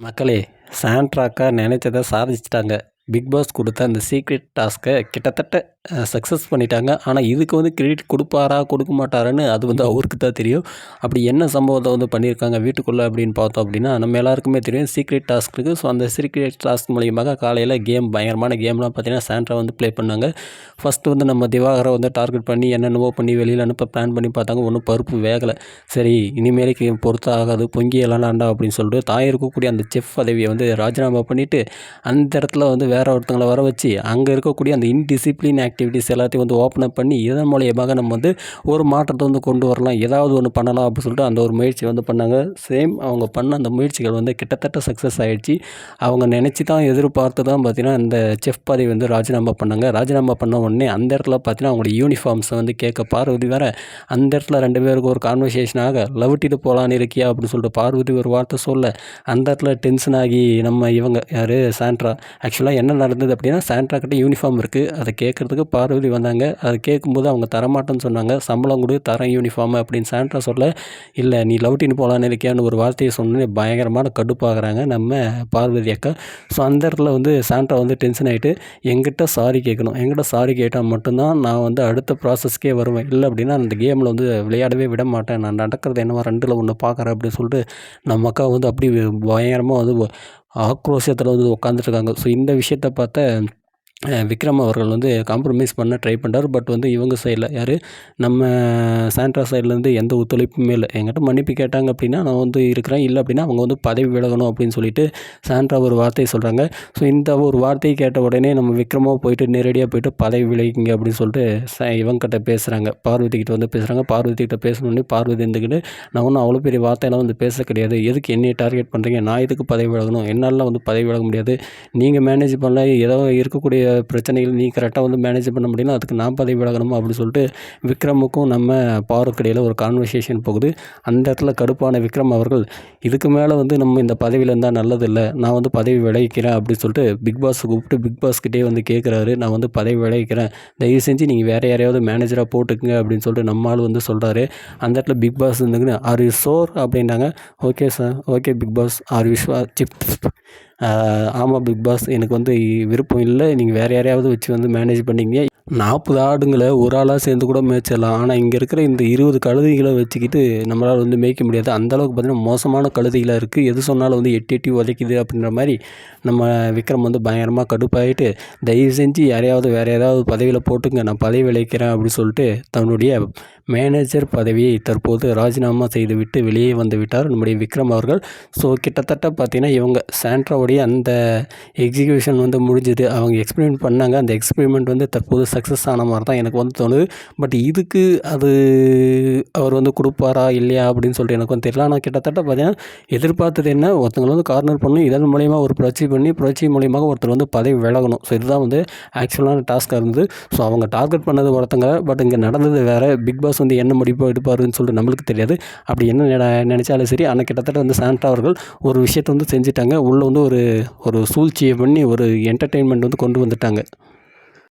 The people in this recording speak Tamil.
மக்களே, சாண்ட்ராக்கா நினைச்சத சாதிச்சுட்டாங்க. பிக் பாஸ் கொடுத்த அந்த சீக்ரெட் டாஸ்க்கை கிட்டத்தட்ட சக்ஸஸ் பண்ணிட்டாங்க. ஆனால் இதுக்கு வந்து கிரெடிட் கொடுப்பாரா கொடுக்க மாட்டாரான்னு அது வந்து அவருக்கு தான் தெரியும். அப்படி என்ன சம்பவத்தை வந்து பண்ணியிருக்காங்க வீட்டுக்குள்ளே அப்படின்னு பார்த்தோம் அப்படின்னா, நம்ம எல்லாருக்குமே தெரியும் சீக்ரெட் டாஸ்க் இருக்குது. ஸோ அந்த சீக்ரெட் டாஸ்க் மூலியமாக காலையில் பயங்கரமான கேம்லாம் பார்த்தீங்கன்னா சாண்ட்ரா வந்து ப்ளே பண்ணாங்க. ஃபஸ்ட்டு வந்து நம்ம திவாகரை வந்து டார்கெட் பண்ணி என்னென்னவோ பண்ணி வெளியில் அனுப்ப பிளான் பண்ணி பார்த்தாங்க. ஒன்றும் பருப்பு வேகலை. சரி, இனிமேலுக்கு பொறுத்து ஆகாது, பொங்கி எழலாண்டா அப்படின்னு சொல்லிட்டு தான் இருக்கக்கூடிய அந்த செஃப் பதவியை வந்து ராஜினாமா பண்ணிவிட்டு அந்த இடத்துல வந்து வேற ஒருத்தங்களை வர வச்சு அங்கே இருக்கக்கூடிய அந்த இன்டிசிப்ளின் ஆக்டிவிட்டிஸ் எல்லாத்தையும் வந்து ஓப்பன் அப் பண்ணி இதன் மூலியமாக நம்ம வந்து ஒரு மாற்றத்தை வந்து கொண்டு வரலாம், ஏதாவது ஒன்று பண்ணலாம் அப்படின்னு சொல்லிட்டு அந்த ஒரு முயற்சி வந்து பண்ணாங்க. சேம் அவங்க பண்ண அந்த முயற்சிகள் வந்து கிட்டத்தட்ட சக்ஸஸ் ஆகிடுச்சு. அவங்க நினச்சி தான் எதிர்பார்த்து தான் பார்த்தீங்கன்னா இந்த செஃப் பதவி வந்து ராஜினாமா பண்ணாங்க. ராஜினாமா பண்ண உடனே அந்த இடத்துல பார்த்தீங்கன்னா அவங்களோட யூனிஃபார்ம்ஸை வந்து கேட்க பார்வதி வேறு அந்த இடத்துல 2 பேருக்கு ஒரு கான்வர்சேஷனாக லவிட்டிட்டு போகலான்னு இருக்கியா அப்படின்னு சொல்லிட்டு பார்வதி ஒரு வார்த்தை சொல்ல அந்த இடத்துல டென்ஷன் ஆகி நம்ம இவங்க யார் சாண்ட்ரா, ஆக்சுவலாக என்ன நடந்தது அப்படின்னா சாண்ட்ரா கிட்ட யூனிஃபார்ம் இருக்குது, அதை கேட்குறதுக்கு பார்வதி வந்தாங்க. அதை கேட்கும்போது அவங்க தரமாட்டேன்னு சொன்னாங்க. சம்பளம் கொடு தரேன் யூனிஃபார்ம் அப்படின்னு சாண்ட்ரா சொல்ல, இல்லை நீ லவ்ட்டின்னு போகலான்னு இருக்கியான்னு ஒரு வார்த்தையை சொன்னோன்னே பயங்கரமான கடுப்பாகிறாங்க நம்ம பார்வதி அக்கா. ஸோ அந்த இடத்துல வந்து சாண்ட்ரா வந்து டென்ஷன் ஆகிட்டு எங்கிட்ட சாரி கேட்கணும், எங்கிட்ட சாரி கேட்டால் மட்டும்தான் நான் வந்து அடுத்த ப்ராசஸ்க்கே வருவேன், இல்லை அப்படின்னா அந்த கேமில் வந்து விளையாடவே விட மாட்டேன், நான் நடக்கிறது என்னவோ 2ல் 1 பார்க்குறேன் அப்படின்னு சொல்லிட்டு நம்ம அக்கா வந்து அப்படி பயங்கரமாக வந்து ஆக்ரோஷத்தில் வந்து உட்காந்துட்ருக்காங்க. ஸோ இந்த விஷயத்தை பார்த்த விக்ரம் அவர்கள் வந்து காம்ப்ரமைஸ் பண்ண ட்ரை பண்ணுறாரு. பட் வந்து இவங்க சைடில் யார் நம்ம சாண்ட்ரா சைட்லேருந்து எந்த ஒத்துழைப்புமே இல்லை. என்கிட்ட மன்னிப்பு கேட்டாங்க அப்படின்னா நான் வந்து இருக்கிறேன், இல்லை அப்படின்னா அவங்க வந்து பதவி விலகணும் அப்படின்னு சொல்லிட்டு சாண்ட்ரா ஒரு வார்த்தையை சொல்கிறாங்க. ஸோ இந்த ஒரு வார்த்தையை கேட்ட உடனே நம்ம விக்ரமோ போயிட்டு நேரடியாக போயிட்டு பதவி விலகிங்க அப்படின்னு சொல்லிட்டு இவங்ககிட்ட பேசுகிறாங்க, பார்வதி கிட்ட வந்து பேசுகிறாங்க. பார்வதி கிட்ட பேசணுன்னே பார்வதி இருந்துக்கிட்டு நான் ஒன்றும் அவ்வளோ பெரிய வார்த்தையெல்லாம் வந்து பேச கிடையாது, எதுக்கு என்னையை டார்கெட் பண்ணுறீங்க, நான் எதுக்கு பதவி விலகணும், என்னாலலாம் வந்து பதவி விலக முடியாது, நீங்கள் மேனேஜ் பண்ணல, ஏதோ இருக்கக்கூடிய பிரச்சனைகள் நீ கரெக்டாக வந்து மேனேஜ் பண்ண முடியல, அதுக்கு நான் பதவி விலகணுமா அப்படின்னு சொல்லிட்டு விக்ரமுக்கும் நம்ம பாருக்கு இடையில் ஒரு கான்வர்சேஷன் போகுது. அந்த இடத்துல கடுப்பான விக்ரம் அவர்கள் இதுக்கு மேலே வந்து நம்ம இந்த பதவியில் இருந்தால் நல்லதில்லை, நான் வந்து பதவி விலகிக்கிறேன் அப்படின்னு சொல்லிட்டு பிக் பாஸ் கூப்பிட்டு பிக் பாஸ்கிட்டே வந்து கேட்குறாரு, நான் வந்து பதவி விலகிக்கிறேன், தயவு செஞ்சு நீங்கள் வேறு யாரையாவது மேனேஜராக போட்டுக்குங்க அப்படின்னு சொல்லிட்டு நம்மளால் வந்து சொல்கிறாரு. அந்த இடத்துல பிக் பாஸ் இருந்துக்குன்னு ஆர் யூ ஷோர் அப்படின்னாங்க. Okay sir, okay big boss, are you ஆமாம் பிக் பாஸ், எனக்கு வந்து விருப்பம் இல்லை, நீங்கள் வேறு யாரையாவது வச்சு வந்து மேனேஜ் பண்ணிங்க. 40 ஆடுங்களை ஒரு ஆளாக சேர்ந்து கூட மேய்ச்சிடலாம், ஆனால் இங்கே இருக்கிற இந்த 20 கழுதைகளை வச்சுக்கிட்டு நம்மளால் வந்து மேய்க்க முடியாது, அந்தளவுக்கு பார்த்திங்கன்னா மோசமான கழுதைகளாக இருக்குது, எது சொன்னாலும் வந்து எட்டி எட்டி உதைக்குது அப்படின்ற மாதிரி நம்ம விக்ரம் வந்து பயங்கரமாக கடுப்பாகிட்டு தயவு செஞ்சு யாரையாவது வேறு ஏதாவது பதவியில் போட்டுங்க, நான் பதவி விளைவிக்கிறேன் அப்படின்னு சொல்லிட்டு தன்னுடைய மேனேஜர் பதவியை தற்போது ராஜினாமா செய்துவிட்டு வெளியே வந்து விட்டார் நம்முடைய விக்ரம் அவர்கள். ஸோ கிட்டத்தட்ட பார்த்திங்கன்னா இவங்க சாண்ட்ராவுடைய அந்த எக்ஸிக்யூஷன் வந்து முடிஞ்சுது, அவங்க எக்ஸ்பெரிமெண்ட் பண்ணாங்க, அந்த எக்ஸ்பெரிமெண்ட் வந்து தற்போது சக்ஸஸ் ஆன மாதிரி தான் எனக்கு வந்து தோணுது. பட் இதுக்கு அது அவர் வந்து கொடுப்பாரா இல்லையா அப்படின்னு சொல்லிட்டு எனக்கு வந்து தெரியல. ஆனால் கிட்டத்தட்ட பார்த்தீங்கன்னா எதிர்பார்த்தது என்ன, ஒருத்தங்களை வந்து கார்னர் பண்ணணும், இதன் மூலயமா ஒரு புரட்சி பண்ணி புரட்சி மூலியமாக ஒருத்தர் வந்து பதவி விலகணும். ஸோ இதுதான் வந்து ஆக்சுவலான டாஸ்க்காக இருந்தது. ஸோ அவங்க டார்கெட் பண்ணது ஒருத்தங்க, பட் இங்கே நடந்தது வேறு. பிக் பாஸ் வந்து என்ன முடிவு எடுப்பாருன்னு சொல்லிட்டு நம்மளுக்கு தெரியாது, அப்படி என்ன நினச்சாலும் சரி. ஆனால் கிட்டத்தட்ட வந்து சாண்ட்ரா அவர்கள் ஒரு விஷயத்தை வந்து செஞ்சுட்டாங்க, உள்ளே வந்து ஒரு சூழ்ச்சியை பண்ணி ஒரு என்டர்டெயின்மெண்ட் வந்து கொண்டு வந்துட்டாங்க.